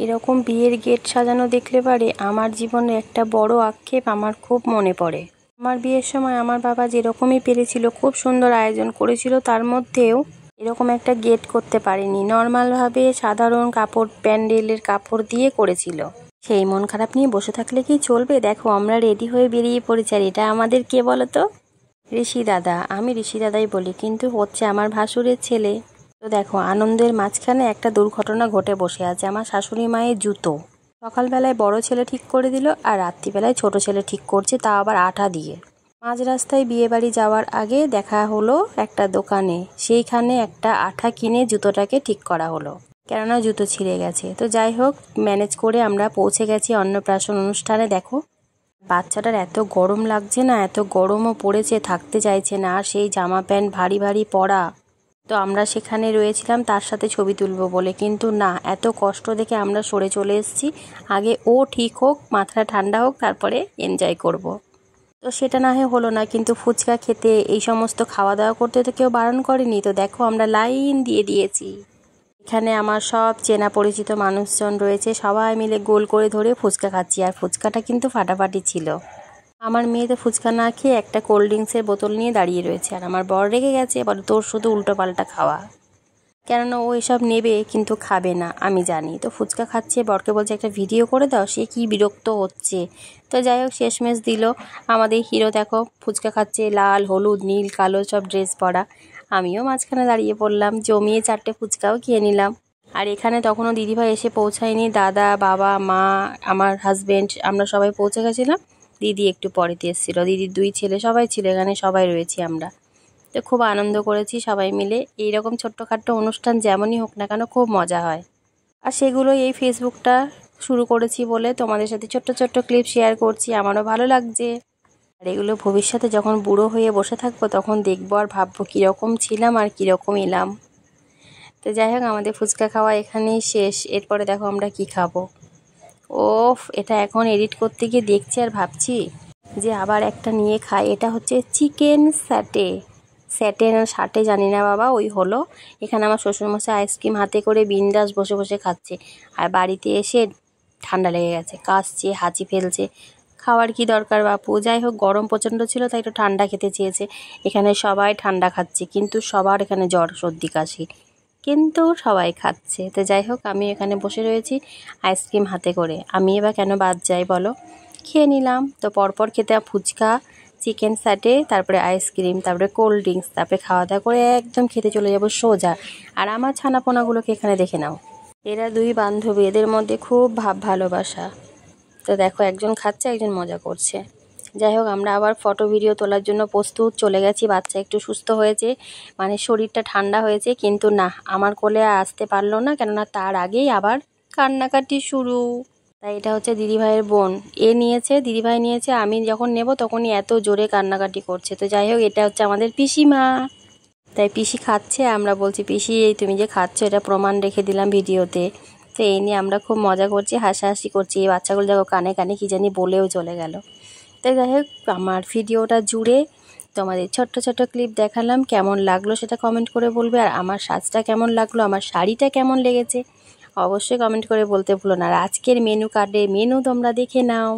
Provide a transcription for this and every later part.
এরকম বিয়ের গেট সাজানো দেখলে পারে আমার জীবনে একটা বড় আক্ষেপ আমার খুব মনে পড়ে। আমার বিয়ের সময় আমার বাবা যেরকমই পেরেছিল খুব সুন্দর আয়োজন করেছিল, তার মধ্যেও এরকম একটা গেট করতে পারেনি। নর্মালভাবে সাধারণ কাপড়, প্যান্ডেলের কাপড় দিয়ে করেছিল। সেই মন খারাপ নিয়ে বসে থাকলে কি চলবে? দেখো আমরা রেডি হয়ে বেরিয়ে পড়েছি, আর এটা আমাদের কে বলো তো? ঋষি দাদা। আমি ঋষি দাদাই বলি, কিন্তু হচ্ছে আমার ভাসুরের ছেলে। তো দেখো আনন্দের মাঝখানে একটা দুর্ঘটনা ঘটে বসে আছে। আমার শাশুড়ি মায়ের জুতো সকালবেলায় বড় ছেলে ঠিক করে দিল, আর রাত্রিবেলায় ছোট ছেলে ঠিক করছে, তা আবার আঠা দিয়ে। মাঝ রাস্তায় বিয়ে বাড়ি যাওয়ার আগে দেখা হলো একটা দোকানে, সেইখানে একটা আঠা কিনে জুতোটাকে ঠিক করা হলো, কেননা জুতো ছিঁড়ে গেছে। তো যাই হোক, ম্যানেজ করে আমরা পৌঁছে গেছি অন্নপ্রাশন অনুষ্ঠানে। দেখো বাচ্চাটার এত গরম লাগছে না, এত গরমও পড়েছে, থাকতে চাইছে না, আর সেই জামা প্যান্ট ভারী ভারী পরা। তো আমরা সেখানে রয়েছিলাম তার সাথে ছবি তুলবো বলে, কিন্তু না, এত কষ্ট দেখে আমরা সরে চলে এসেছি। আগে ও ঠিক হোক, মাথাটা ঠান্ডা হোক, তারপরে এনজয় করব। তো সেটা না হলো না, কিন্তু ফুচকা খেতে, এই সমস্ত খাওয়া দাওয়া করতে তো কেউ বারণ করেনি। তো দেখো আমরা লাইন দিয়ে দিয়েছি। এখানে আমার সব চেনা পরিচিত মানুষজন রয়েছে, সবাই মিলে গোল করে ধরে ফুচকা খাচ্ছি, আর ফুচকাটা কিন্তু ফাটাফাটি ছিল। আমার মেয়ে তো ফুচকা না খেয়ে একটা কোল্ড ড্রিঙ্কসের বোতল নিয়ে দাঁড়িয়ে রয়েছে, আর আমার বর রেগে গেছে, বলে তোর শুধু উল্টো পাল্টা খাওয়া। কেননা ও এসব নেবে কিন্তু খাবে না, আমি জানি। তো ফুচকা খাচ্ছে, বরকে বলছে একটা ভিডিও করে দাও, সে কি বিরক্ত হচ্ছে। তো যাই হোক শেষমেশ দিল। আমাদের হিরো দেখো ফুচকা খাচ্ছে, লাল হলুদ নীল কালো সব ড্রেস পরা। আমিও মাঝখানে দাঁড়িয়ে পড়লাম, জমিয়ে 4টে ফুচকাও খেয়ে নিলাম। আর এখানে তখনও দিদিভাই এসে পৌঁছায়নি। দাদা, বাবা, মা, আমার হাজবেন্ড, আমরা সবাই পৌঁছে গেছিলাম। দিদি একটু পরেতে এসেছিলো, দিদির 2 ছেলে সবাই ছিল এখানে, সবাই রয়েছি আমরা। তো খুব আনন্দ করেছি সবাই মিলে। এইরকম ছোট্টখাট্টো অনুষ্ঠান যেমনই হোক না কেন খুব মজা হয়। আর সেগুলো এই ফেসবুকটা শুরু করেছি বলে তোমাদের সাথে ছোট্ট ছোট্ট ক্লিপ শেয়ার করছি, আমারও ভালো লাগছে। আর এগুলো ভবিষ্যতে যখন বুড়ো হয়ে বসে থাকবো তখন দেখবো আর ভাববো কীরকম ছিলাম আর কীরকম এলাম। তো যাই হোক আমাদের ফুচকা খাওয়া এখানেই শেষ। এরপরে দেখো আমরা কি খাবো। ওফ, এটা এখন এডিট করতে গিয়ে দেখছি আর ভাবছি যে আবার একটা নিয়ে খাই। এটা হচ্ছে চিকেন স্যাটে, স্যাটে না সাটে জানি না বাবা, ওই হলো। এখানে আমার শ্বশুরমশাই আইসক্রিম হাতে করে বিন্দাস বসে বসে খাচ্ছে, আর বাড়িতে এসে ঠান্ডা লেগে গেছে, কাশছে, হাঁচি ফেলছে। খাওয়ার কি দরকার বাপু? যাই হোক গরম প্রচণ্ড ছিল তাই একটু ঠান্ডা খেতে চেয়েছে। এখানে সবাই ঠান্ডা খাচ্ছে, কিন্তু সবার এখানে জ্বর সর্দি কাশি, কিন্তু সবাই খাচ্ছে। তো যাই হোক আমি এখানে বসে রয়েছি আইসক্রিম হাতে করে, আমি এবার কেন বাদ যাই বলো। খেয়ে নিলাম। তো পরপর খেতে ফুচকা, চিকেন স্যাটে, তারপরে আইসক্রিম, তারপরে কোল্ড ড্রিঙ্কস, তারপরে খাওয়া দাওয়া করে একদম খেতে চলে যাব সোজা। আর আমার ছানাপোনাগুলোকে এখানে দেখে নাও, এরা 2 বান্ধবী, এদের মধ্যে খুব ভাব ভালোবাসা। তো দেখো একজন খাচ্ছে একজন মজা করছে। যাই হোক আমরা আবার ফটো ভিডিও তোলার জন্য প্রস্তুত, চলে গেছি। বাচ্চা একটু সুস্থ হয়েছে, মানে শরীরটা ঠান্ডা হয়েছে, কিন্তু না আমার কোলে আর আসতে পারলো না, কেননা তার আগেই আবার কান্নাকাটি শুরু। তাই এটা হচ্ছে দিদিভাইয়ের বোন, এ নিয়েছে, দিদিভাই নিয়েছে, আমি যখন নেব তখনই এত জোরে কান্নাকাটি করছে। তো যাই হোক এটা হচ্ছে আমাদের পিসিমা। তাই পিসি খাচ্ছে, আমরা বলছি পিসি এই তুমি যে খাচ্ছ এটা প্রমাণ রেখে দিলাম ভিডিওতে। তো এই নিয়ে আমরা খুব মজা করছি, হাসাহাসি করছি। এই বাচ্চাগুলো দেখো কানে কানে কী জানি বলেও চলে গেল। তাই যাই হোক আমার ভিডিওটা জুড়ে তোমাদের ছোট্ট ছোট্ট ক্লিপ দেখালাম, কেমন লাগলো সেটা কমেন্ট করে বলবে। আর আমার সাজটা কেমন লাগলো, আমার শাড়িটা কেমন লেগেছে অবশ্যই কমেন্ট করে বলতে ভুলো না। আর আজকের মেনু কার্ডে মেনু তোমরা দেখে নাও।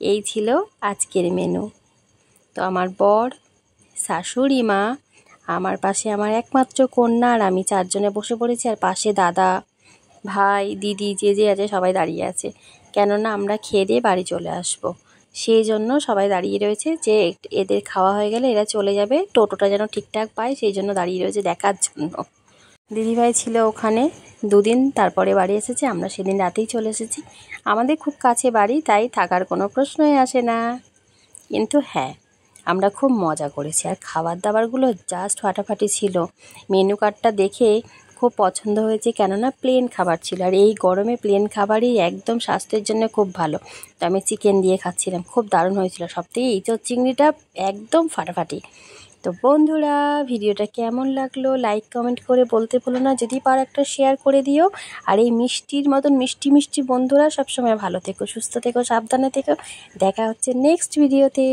এই ছিল আজকের মেনু। তো আমার বর, শাশুড়ি মা, আমার পাশে আমার একমাত্র কন্যা, আর আমি 4 জনে বসে পড়েছি। আর পাশে দাদা, ভাই, দিদি, যে যে আছে সবাই দাঁড়িয়ে আছে, কেননা আমরা খেয়ে দিয়ে বাড়ি চলে আসবো। সেই জন্য সবাই দাঁড়িয়ে রয়েছে যে এদের খাওয়া হয়ে গেলে এরা চলে যাবে, টোটোটা যেন ঠিকঠাক পায় সেই জন্য দাঁড়িয়ে রয়েছে দেখার জন্য। দিদিভাই ছিল ওখানে 2 দিন, তারপরে বাড়ি এসেছে। আমরা সেদিন রাতেই চলে এসেছি। আমাদের খুব কাছে বাড়ি, তাই থাকার কোনো প্রশ্নই আসে না। কিন্তু হ্যাঁ আমরা খুব মজা করেছি, আর খাবার দাবারগুলো জাস্ট ফাটাফাটি ছিল। মেনু কার্ডটা দেখে খুব পছন্দ হয়েছে, কেননা প্লেন খাবার ছিল, আর এই গরমে প্লেন খাবারই একদম স্বাস্থ্যের জন্য খুব ভালো। তো আমি চিকেন দিয়ে খাচ্ছিলাম, খুব দারুণ হয়েছিল। সবথেকে ইঁচড় চিংড়িটা একদম ফাটাফাটি। তো বন্ধুরা ভিডিওটা কেমন লাগলো লাইক কমেন্ট করে বলতে ভুলো না, যদি পারো একটা শেয়ার করে দিও। আর এই মিষ্টির মতন মিষ্টি মিষ্টি বন্ধুরা সবসময় ভালো থেকো, সুস্থ থেকো, সাবধানে থেকো। দেখা হচ্ছে নেক্সট ভিডিওতে।